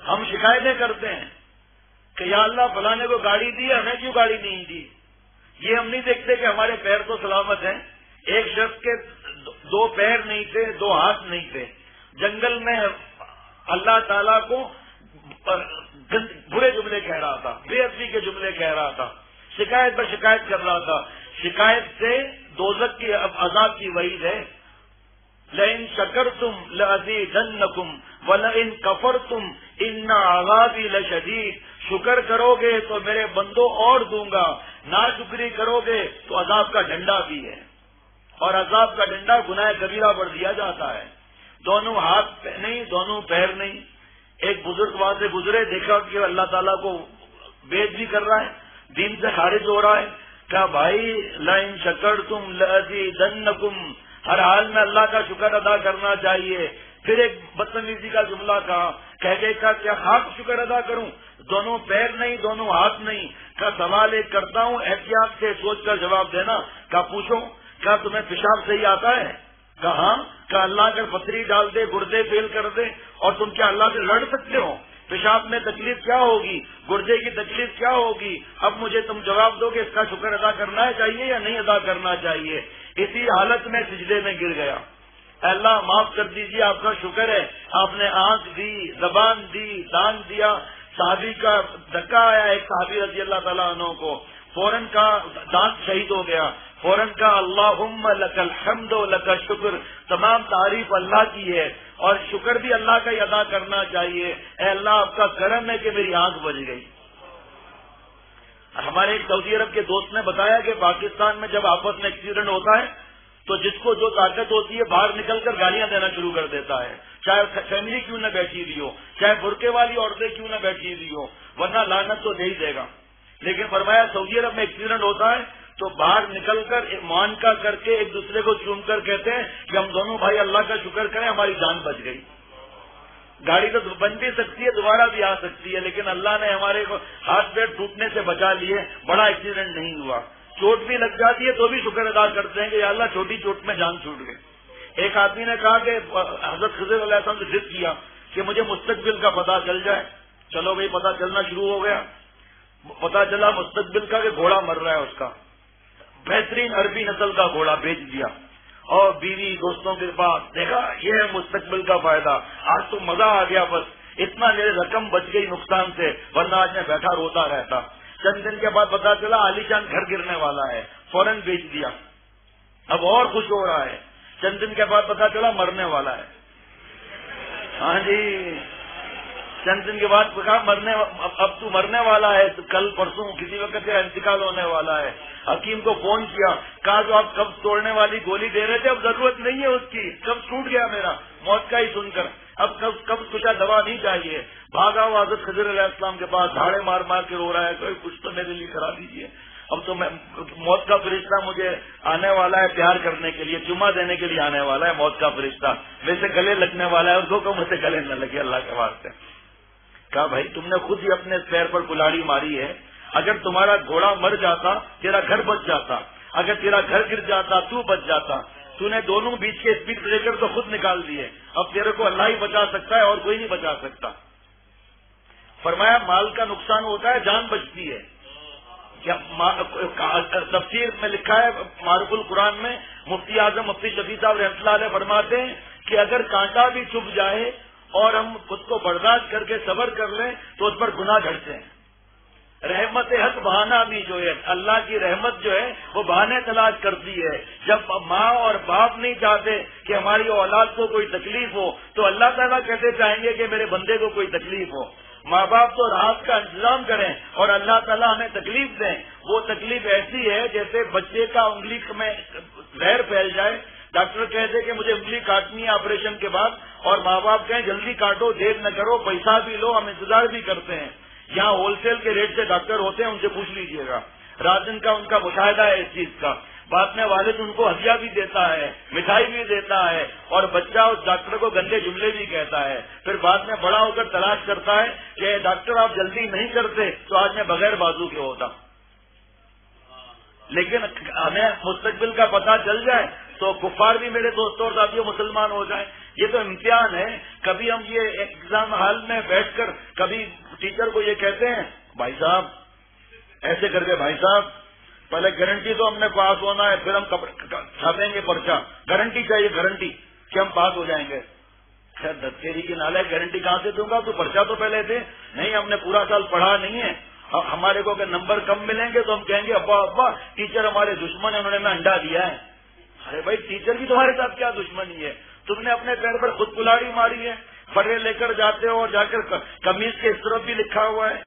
ہم شکایتیں کرتے ہیں کہ یا اللہ فلانے کو گاڑی دی، ہمیں کیوں گاڑی نہیں دی؟ یہ ہم نہیں دیکھتے کہ ہمارے پیر تو سلامت ہیں. ایک شخص کے 2 پیر نہیں تھے، 2 ہاتھ نہیں تھے، جنگل میں اللہ تعالیٰ کو برے جملے کہہ رہا تھا، بے ادبی کے جملے کہہ رہا تھا، شکایت پر شکایت کر رہا تھا. شکایت سے دوزخ کی عذاب کی وعید ہے. لئن شکرتم لأزیدنکم ولئن کفرتم ان عذابی لشدید. شکر کرو گے تو میرے بندوں اور دوں گا، ناشکری کرو گے تو عذاب کا ڈنڈا بھی ہے، اور عذاب کا ڈنڈا گناہ کبیرہ پر دیا جاتا ہے. دونوں ہاتھ نہیں، دونوں پیر نہیں. ایک بزرگ وہاں سے گزرے، دیکھا کہ اللہ تعالیٰ کو بیعت بھی کر رہا ہے، دین سے خارج ہو رہا ہے. کہا بھائی لئن شکرتم لأزیدنکم، ہر حال میں اللہ کا شکر ادا کرنا چاہیے. پھر ایک بدتمیزی کا جملہ کہا، کہہ کے کہا کیا خاک شکر ادا کروں؟ دونوں پیر نہیں، دونوں ہاتھ نہیں. کا سوال ایک کرتا ہوں، احتیاط سے سوچ کر جواب دینا. کہا پوچھو. کہا تمہیں پیشاب صحیح آتا ہے؟ کہا ہاں. کہا اللہ اگر پتھری ڈال دے، گردے فیل کر دے، اور تم کیا اللہ سے لڑ سکتے ہو؟ پیشاب میں تکلیف کیا ہوگی، گردے کی تکلیف کیا ہوگی؟ اب مجھے تم جواب دو کہ اس کا شکر ادا کرنا چاہیے یا نہیں ادا کرنا چاہیے. اسی حالت میں سجدے میں گر گیا. اللہ معاف کر دیجیے، آپ کا شکر ہے، آپ نے آنکھ دی، زبان دی، دان دیا. صحابی کا دھکا آیا ایک صحابی رضی اللہ تعالیٰ عنہ کو، فوراً کا دانت شہید ہو گیا. فوراً کا اللہم لک الحمد و لک الشکر، تمام تعریف اللہ کی ہے اور شکر بھی اللہ کا ہی ادا کرنا چاہیے. اے اللہ آپ کا کرم ہے کہ میری آنکھ بچ گئی. ہمارے ایک سعودی عرب کے دوست نے بتایا کہ پاکستان میں جب آپس میں ایکسیڈنٹ ہوتا ہے تو جس کو جو طاقت ہوتی ہے باہر نکل کر گالیاں دینا شروع کر دیتا ہے، چاہے فیملی کیوں نہ بیٹھی ہوئی ہو، چاہے برقعے والی عورتیں کیوں نہ بیٹھی ہوئی ہو، ورنہ لعنت تو دے ہی دے گا. لیکن فرمایا سعودی عرب میں ایکسیڈنٹ ہوتا ہے تو باہر نکل کر معانقہ کر کے ایک دوسرے کو چوم کر کہتے ہیں کہ ہم دونوں بھائی اللہ کا شکر کریں، ہماری جان بچ گئی. گاڑی تو بن بھی سکتی ہے، دوبارہ بھی آ سکتی ہے، لیکن اللہ نے ہمارے کو ہاتھ پیر ٹوٹنے سے بچا لیے، بڑا ایکسیڈنٹ نہیں ہوا. چوٹ بھی لگ جاتی ہے تو بھی شکر ادا کرتے ہیں کہ یا اللہ چھوٹی چوٹ میں جان چھوٹ گئی. ایک آدمی نے کہا کہ حضرت خضر علیہ السلام سے ضد کیا کہ مجھے مستقبل کا پتہ چل جائے. چلو بھائی پتہ چلنا شروع ہو گیا. پتہ چلا مستقبل کا کہ گھوڑا مر رہا ہے، اس کا بہترین عربی نسل کا گھوڑا بیچ دیا اور بیوی دوستوں کے پاس دیکھا یہ ہے مستقبل کا فائدہ. آج تو مزہ آ گیا، بس اتنا میرے رقم بچ گئی نقصان سے، ورنہ آج میں بیٹھا روتا رہتا. چند دن کے بعد پتا چلا عالی شان گھر گرنے والا ہے، فوراً بیچ دیا. اب اور خوش ہو رہا ہے. چند دن کے بعد پتا چلا مرنے والا ہے. ہاں جی، چند دن کے بعد کہا اب تو مرنے والا ہے، کل پرسوں کسی وقت تیرا انتقال ہونے والا ہے. حکیم کو فون کیا، کہا جو آپ کب توڑنے والی گولی دے رہے تھے اب ضرورت نہیں ہے اس کی، کب ٹوٹ گیا میرا موت کا ہی سن کر، اب کب تجھے دوا نہیں چاہیے. بھاگا ہوا حضرت خضر علیہ السلام کے پاس، دھاڑے مار مار کے رو رہا ہے، کوئی کچھ تو میرے لیے کرا دیجیے. اب تو میں موت کا فرشتہ مجھے آنے والا ہے پیار کرنے کے لیے، چما دینے کے لیے آنے والا ہے موت کا فرشتہ، ویسے گلے لگنے والا ہے، اس کو مجھ سے گلے نہ لگے اللہ کے واسطے. کہا بھائی تم نے خود ہی اپنے پیر پر کلاڑی ماری ہے. اگر تمہارا گھوڑا مر جاتا تیرا گھر بچ جاتا، اگر تیرا گھر گر جاتا تو بچ جاتا. تو نے دونوں بیچ کے اسپیڈ بریکر تو خود نکال دیے، اب تیرے کو اللہ ہی بچا سکتا ہے اور کوئی نہیں بچا سکتا. فرمایا مال کا نقصان ہوتا ہے، جان بچتی ہے. تفسیر میں لکھا ہے معروف القرآن میں، مفتی اعظم مفتی شفیع صاحب رحمۃ اللہ علیہ فرماتے ہیں کہ اگر کانٹا بھی چبھ جائے اور ہم خود کو برداشت کر کے صبر کر لیں تو اس پر گناہ گھٹتے ہیں. رحمت حق بہانہ بھی جو ہے، اللہ کی رحمت جو ہے وہ بہانے تلاش کرتی ہے. جب ماں اور باپ نہیں چاہتے کہ ہماری اولاد کو کوئی تکلیف ہو تو اللہ تعالیٰ کیسے چاہیں گے کہ میرے بندے کو کوئی تکلیف ہو. ماں باپ تو راحت کا انتظام کریں اور اللہ تعالیٰ ہمیں تکلیف دیں. وہ تکلیف ایسی ہے جیسے بچے کا انگلی میں زہر پھیل جائے، ڈاکٹر کہتے کہ مجھے انگلی کاٹنی ہے آپریشن کے بعد، اور ماں باپ کہیں جلدی کاٹو، دیر نہ کرو، پیسہ بھی لو، ہم انتظار بھی کرتے ہیں. یہاں ہول سیل کے ریٹ سے ڈاکٹر ہوتے ہیں، ان سے پوچھ لیجئے گا، رات دن کا ان کا مشاہدہ ہے اس چیز کا. بعد میں والد ان کو ہدیہ بھی دیتا ہے، مٹھائی بھی دیتا ہے، اور بچہ اس ڈاکٹر کو گندے جملے بھی کہتا ہے. پھر بعد میں بڑا ہو کر تلاش کرتا ہے کہ ڈاکٹر آپ جلدی نہیں کرتے تو آج میں بغیر بازو کے ہوتا. لیکن ہمیں مستقبل کا پتہ چل جائے تو کفار بھی میرے دوستوں اور ساتھیوں مسلمان ہو جائیں. یہ تو امتحان ہے. کبھی ہم یہ ایگزام ہال میں بیٹھ کر کبھی ٹیچر کو یہ کہتے ہیں بھائی صاحب ایسے کر کے بھائی صاحب پہلے گارنٹی تو ہم نے پاس ہونا ہے, پھر ہم چھاپیں گے پرچہ, گارنٹی چاہیے گارنٹی کہ ہم پاس ہو جائیں گے. خیر دتیری کی نالے گارنٹی کہاں سے دوں گا, تو پرچہ تو پہلے دے. نہیں ہم نے پورا سال پڑھا نہیں ہے, ہمارے کو اگر نمبر کم ملیں گے تو ہم کہیں گے ابا ابا ٹیچر ہمارے دشمن ہے, انہوں نے ہمیں انڈا دیا ہے. ارے بھائی ٹیچر کی تمہارے ساتھ کیا دشمنی ہے, تم نے اپنے پیر پر خود کلاڑی ماری ہے. پڑھے لے کر جاتے ہو اور جا کر قمیض کے اس طرف بھی لکھا ہوا ہے